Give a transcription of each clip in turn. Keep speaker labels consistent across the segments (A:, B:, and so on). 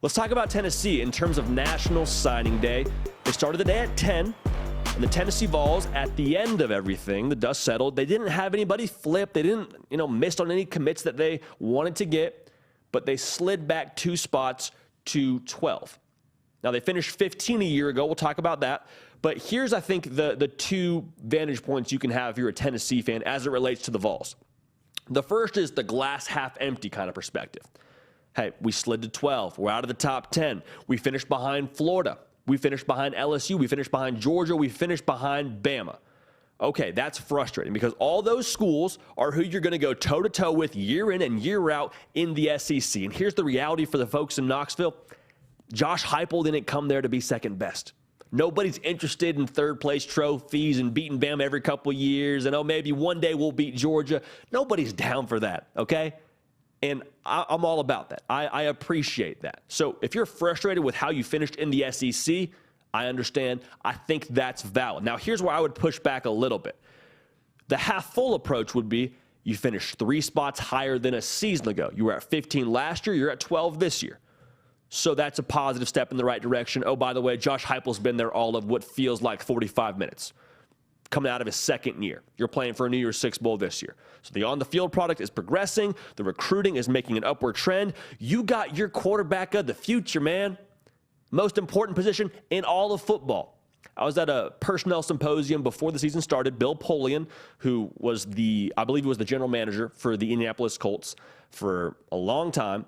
A: Let's talk about Tennessee in terms of National Signing Day. They started the day at 10, and the Tennessee Vols, at the end of everything, the dust settled. They didn't have anybody flip. They didn't, miss on any commits that they wanted to get, but they slid back 2 spots to 12. Now, they finished 15 a year ago. We'll talk about that. But here's, I think, the 2 vantage points you can have if you're a Tennessee fan as it relates to the Vols. The first is the glass half empty kind of perspective. Hey, we slid to 12. We're out of the top 10. We finished behind Florida. We finished behind LSU. We finished behind Georgia. We finished behind Bama. Okay, that's frustrating because all those schools are who you're going to go toe-to-toe with year in and year out in the SEC. And here's the reality for the folks in Knoxville. Josh Heupel didn't come there to be second best. Nobody's interested in third-place trophies and beating Bama every couple of years and, maybe one day we'll beat Georgia. Nobody's down for that, okay? And I'm all about that. I appreciate that. So if you're frustrated with how you finished in the SEC, I understand. I think that's valid. Now, here's where I would push back a little bit. The half-full approach would be you finished 3 spots higher than a season ago. You were at 15 last year. You're at 12 this year. So that's a positive step in the right direction. Oh, by the way, Josh Heupel's been there all of what feels like 45 minutes. Coming out of his second year. You're playing for a New Year's Six Bowl this year. So the on-the-field product is progressing. The recruiting is making an upward trend. You got your quarterback of the future, man. Most important position in all of football. I was at a personnel symposium before the season started. Bill Polian, who was I believe he was the general manager for the Indianapolis Colts for a long time,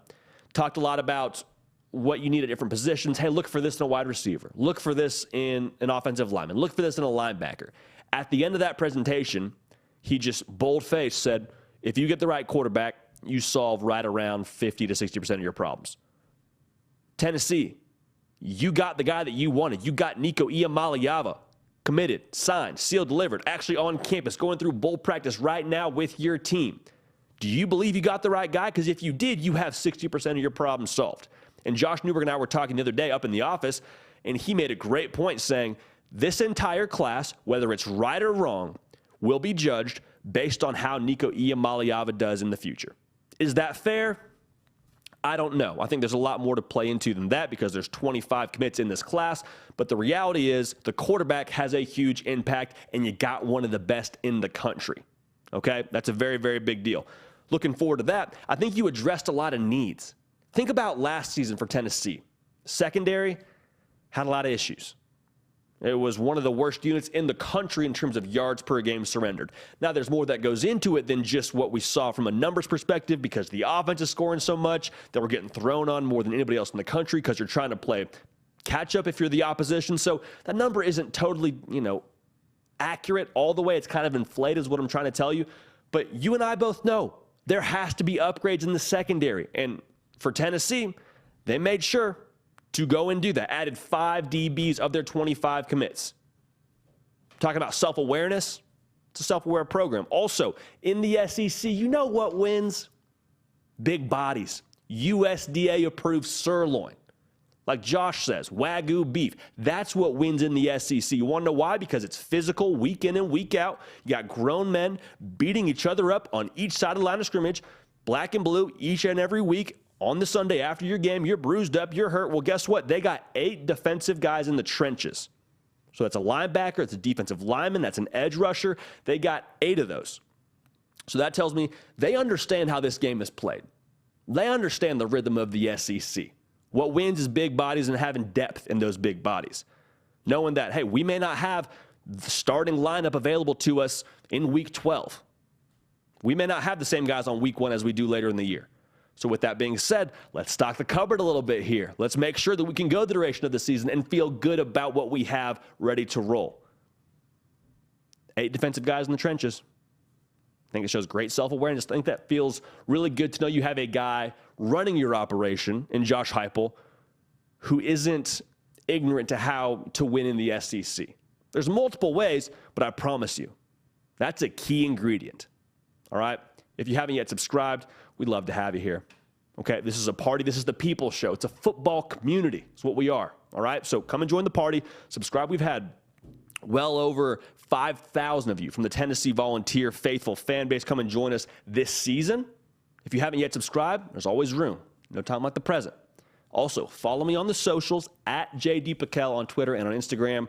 A: talked a lot about what you need at different positions. Hey, look for this in a wide receiver. Look for this in an offensive lineman. Look for this in a linebacker. At the end of that presentation, he just bold-faced said, if you get the right quarterback, you solve right around 50 to 60% of your problems. Tennessee, you got the guy that you wanted. You got Nico Iamaleava, committed, signed, sealed, delivered, actually on campus, going through bowl practice right now with your team. Do you believe you got the right guy? Because if you did, you have 60% of your problems solved. And Josh Newberg and I were talking the other day up in the office, and he made a great point saying, this entire class, whether it's right or wrong, will be judged based on how Nico Iamaleava does in the future. Is that fair? I don't know. I think there's a lot more to play into than that because there's 25 commits in this class. But the reality is the quarterback has a huge impact, and you got one of the best in the country. Okay? That's a very, very big deal. Looking forward to that. I think you addressed a lot of needs. Think about last season for Tennessee. Secondary had a lot of issues. It was one of the worst units in the country in terms of yards per game surrendered. Now, there's more that goes into it than just what we saw from a numbers perspective because the offense is scoring so much that we're getting thrown on more than anybody else in the country because you're trying to play catch up if you're the opposition. So that number isn't totally, accurate all the way. It's kind of inflated is what I'm trying to tell you. But you and I both know there has to be upgrades in the secondary. And for Tennessee, they made sure to go and do that. Added 5 DBs of their 25 commits. Talking about self-awareness, it's a self-aware program. Also, in the SEC, you know what wins? Big bodies. USDA-approved sirloin. Like Josh says, Wagyu beef. That's what wins in the SEC. You want to know why? Because it's physical week in and week out. You got grown men beating each other up on each side of the line of scrimmage, black and blue, each and every week. On the Sunday after your game, you're bruised up, you're hurt. Well, guess what? They got 8 defensive guys in the trenches. So that's a linebacker, it's a defensive lineman, that's an edge rusher. They got 8 of those. So that tells me they understand how this game is played. They understand the rhythm of the SEC. What wins is big bodies and having depth in those big bodies. Knowing that, hey, we may not have the starting lineup available to us in week 12. We may not have the same guys on week 1 as we do later in the year. So with that being said, let's stock the cupboard a little bit here. Let's make sure that we can go the duration of the season and feel good about what we have ready to roll. 8 defensive guys in the trenches. I think it shows great self-awareness. I think that feels really good to know you have a guy running your operation in Josh Heupel who isn't ignorant to how to win in the SEC. There's multiple ways, but I promise you, that's a key ingredient. All right? If you haven't yet subscribed, we'd love to have you here. Okay, this is a party. This is the People Show. It's a football community. It's what we are. All right, so come and join the party. Subscribe. We've had well over 5,000 of you from the Tennessee Volunteer faithful fan base come and join us this season. If you haven't yet subscribed, there's always room. No time like the present. Also, follow me on the socials at JDPakel on Twitter and on Instagram.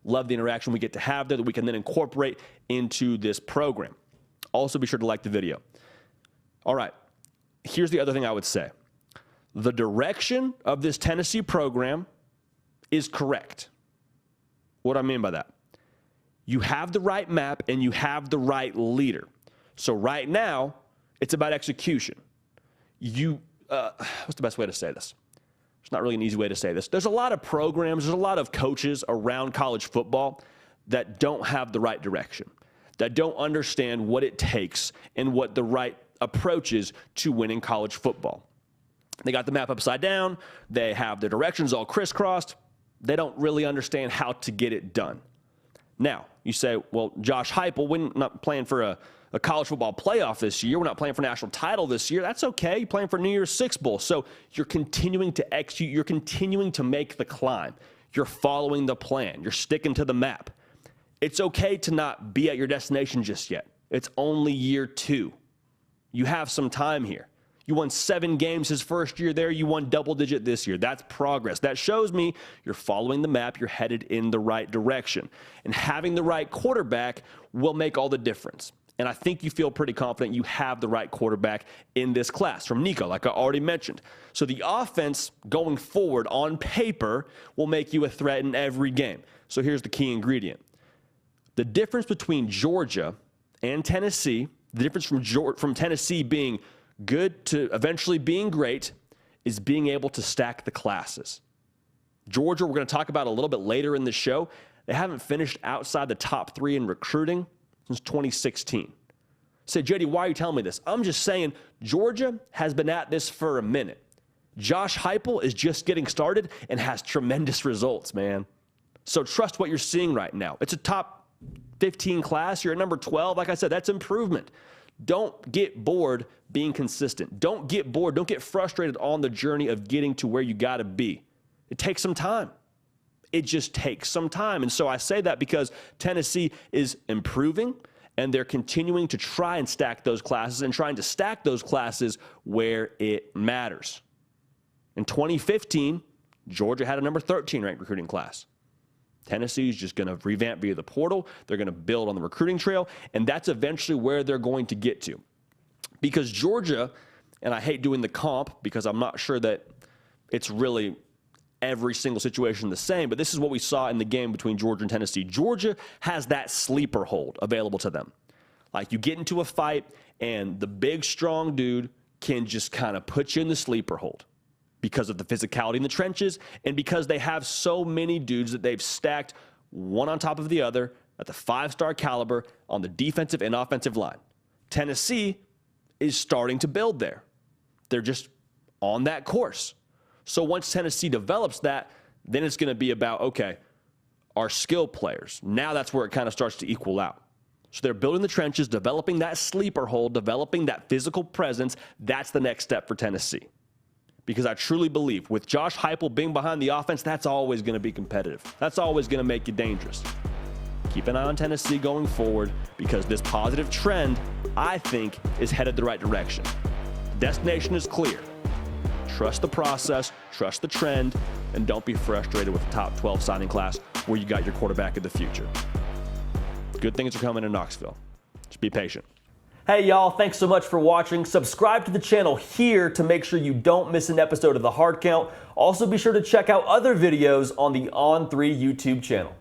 A: Love the interaction we get to have there that we can then incorporate into this program. Also, be sure to like the video. All right, here's the other thing I would say. The direction of this Tennessee program is correct. What do I mean by that? You have the right map and you have the right leader. So right now, it's about execution. What's the best way to say this? It's not really an easy way to say this. There's a lot of programs, there's a lot of coaches around college football that don't have the right direction, that don't understand what it takes and what the right approach is to winning college football. They got the map upside down. They have their directions all crisscrossed. They don't really understand how to get it done. Now, you say, well, Josh Heupel, we're not playing for a college football playoff this year. We're not playing for a national title this year. That's okay. You're playing for New Year's Six Bowl. So you're continuing to execute. You're continuing to make the climb. You're following the plan. You're sticking to the map. It's okay to not be at your destination just yet. It's only year 2. You have some time here. You won 7 games his first year there. You won double digit this year. That's progress. That shows me you're following the map. You're headed in the right direction. And having the right quarterback will make all the difference. And I think you feel pretty confident you have the right quarterback in this class from Nico, like I already mentioned. So the offense going forward on paper will make you a threat in every game. So here's the key ingredient. The difference between Georgia and Tennessee, the difference from Tennessee being good to eventually being great, is being able to stack the classes. Georgia, we're going to talk about a little bit later in the show. They haven't finished outside the top 3 in recruiting since 2016. Say, JD, why are you telling me this? I'm just saying Georgia has been at this for a minute. Josh Heupel is just getting started and has tremendous results, man. So trust what you're seeing right now. It's a top 15 class. You're at number 12. Like I said, that's improvement. Don't get bored being consistent. Don't get bored. Don't get frustrated on the journey of getting to where you got to be. It takes some time. It just takes some time. And so I say that because Tennessee is improving and they're continuing to try and stack those classes and trying to stack those classes where it matters. In 2015, Georgia had a number 13 ranked recruiting class. Tennessee is just going to revamp via the portal. They're going to build on the recruiting trail, and that's eventually where they're going to get to. Because Georgia, and I hate doing the comp because I'm not sure that it's really every single situation the same, but this is what we saw in the game between Georgia and Tennessee. Georgia has that sleeper hold available to them. Like you get into a fight, and the big, strong dude can just kind of put you in the sleeper hold, because of the physicality in the trenches and because they have so many dudes that they've stacked one on top of the other at the 5-star caliber on the defensive and offensive line. Tennessee is starting to build there. They're just on that course. So once Tennessee develops that, then it's going to be about, okay, our skill players. Now that's where it kind of starts to equal out. So they're building the trenches, developing that sleeper hold, developing that physical presence. That's the next step for Tennessee. Because I truly believe with Josh Heupel being behind the offense, that's always going to be competitive. That's always going to make you dangerous. Keep an eye on Tennessee going forward because this positive trend, I think, is headed the right direction. The destination is clear. Trust the process, trust the trend, and don't be frustrated with the top 12 signing class where you got your quarterback of the future. Good things are coming in Knoxville. Just be patient. Hey y'all, thanks so much for watching. Subscribe to the channel here to make sure you don't miss an episode of The Hard Count. Also be sure to check out other videos on the On3 YouTube channel.